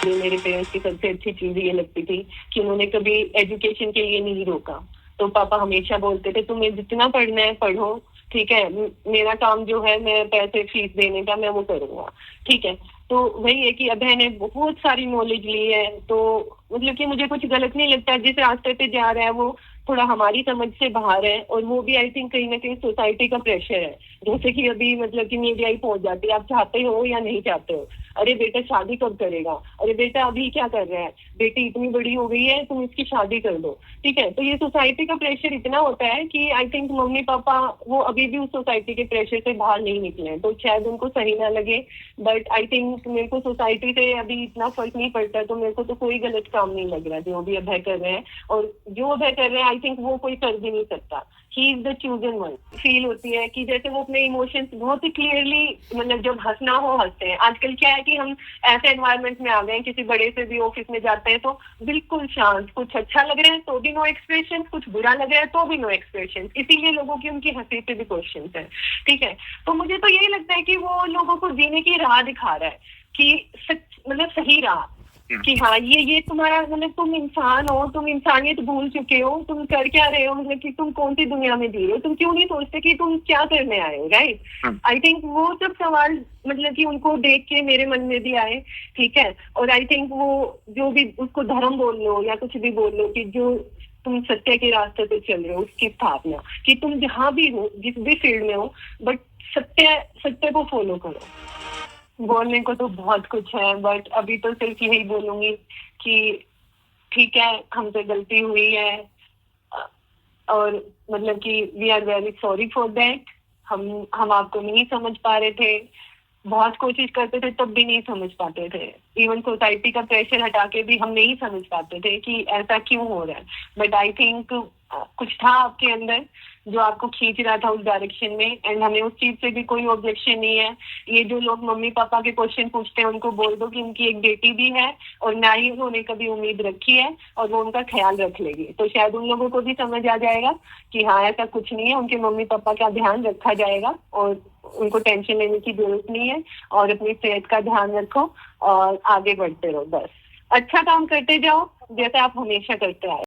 मेरे पेरेंट्स की सबसे अच्छी चीज ये लगती थी कि उन्होंने कभी एजुकेशन के लिए नहीं रोका। तो पापा हमेशा बोलते थे तुम्हें जितना पढ़ना है पढ़ो, ठीक है, मेरा काम जो है मैं पैसे फीस देने का मैं वो करूंगा, ठीक है। तो वही है कि अभय ने बहुत सारी नॉलेज ली है, तो मतलब कि मुझे कुछ गलत नहीं लगता। जिस रास्ते पे जा रहा है वो थोड़ा हमारी समझ से बाहर है, और वो भी आई थिंक कहीं ना कहीं सोसाइटी का प्रेशर है। जैसे कि अभी मतलब कि मीडिया ही पहुंच जाती है, आप चाहते हो या नहीं चाहते हो, अरे बेटा शादी कब करेगा, अरे बेटा अभी क्या कर रहा है, बेटी इतनी बड़ी हो गई है तुम इसकी शादी कर दो, ठीक है। तो ये सोसाइटी का प्रेशर इतना होता है कि आई थिंक मम्मी पापा वो अभी भी उस सोसाइटी के प्रेशर से बाहर नहीं निकले हैं, तो शायद उनको सही ना लगे। बट आई थिंक मेरे को सोसाइटी से अभी इतना फर्क नहीं पड़ता, तो मेरे को तो कोई गलत काम नहीं लग रहा जो भी अभय कर रहे हैं। और जो अभय कर रहे हैं आई थिंक वो कोई कर भी नहीं सकता। He is the chosen one. Feel होती है कि जैसे वो अपने इमोशंस बहुत ही क्लियरली, मतलब जब हंसना हो हंसते हैं। आजकल क्या है कि हम ऐसे एनवायरनमेंट में आ गए हैं, किसी बड़े से भी ऑफिस में जाते हैं तो बिल्कुल शांत, कुछ अच्छा लग रहा है तो भी नो एक्सप्रेशन, कुछ बुरा लग रहा है तो भी नो एक्सप्रेशन। इसीलिए लोगों की उनकी हंसी पे भी क्वेश्चन है, ठीक है। तो मुझे तो यही लगता है कि वो लोगों को जीने की राह दिखा रहा है कि सच मतलब सही राह, कि हाँ ये तुम्हारा मतलब तुम इंसान हो, तुम इंसानियत भूल चुके हो, तुम कर क्या रहे हो, मतलब कि तुम कौन सी दुनिया में जी रहे हो, तुम क्यों नहीं सोचते कि तुम क्या करने आए हो, राइट। आई थिंक वो सब सवाल मतलब कि उनको देख के मेरे मन में भी आए, ठीक है। और आई थिंक वो जो भी उसको धर्म बोल लो या कुछ भी बोल लो, कि जो तुम सत्य के रास्ते पे चल रहे हो उसकी स्थापना, कि तुम जहां भी हो जिस भी फील्ड में हो, बट सत्य सत्य को फॉलो करो। बोलने को तो बहुत कुछ है, बट अभी तो सिर्फ यही बोलूंगी कि ठीक है, हमसे गलती हुई है, और मतलब कि we are very sorry for that. हम आपको नहीं समझ पा रहे थे, बहुत कोशिश करते थे तब भी नहीं समझ पाते थे। इवन सोसाइटी का प्रेशर हटा के भी हम नहीं समझ पाते थे कि ऐसा क्यों हो रहा है। बट आई थिंक कुछ था आपके अंदर जो आपको खींच रहा था उस डायरेक्शन में, एंड हमें उस चीज से भी कोई ऑब्जेक्शन नहीं है। ये जो लोग मम्मी पापा के क्वेश्चन पूछते हैं उनको बोल दो कि उनकी एक बेटी भी है, और ना ही उन्होंने कभी उम्मीद रखी है, और वो उनका ख्याल रख लेगी। तो शायद उन लोगों को भी समझ आ जाएगा कि हाँ ऐसा कुछ नहीं है, उनके मम्मी पापा का ध्यान रखा जाएगा, और उनको टेंशन लेने की जरूरत नहीं है। और अपनी सेहत का ध्यान रखो और आगे बढ़ते रहो, बस अच्छा काम करते जाओ जैसे आप हमेशा करते आए।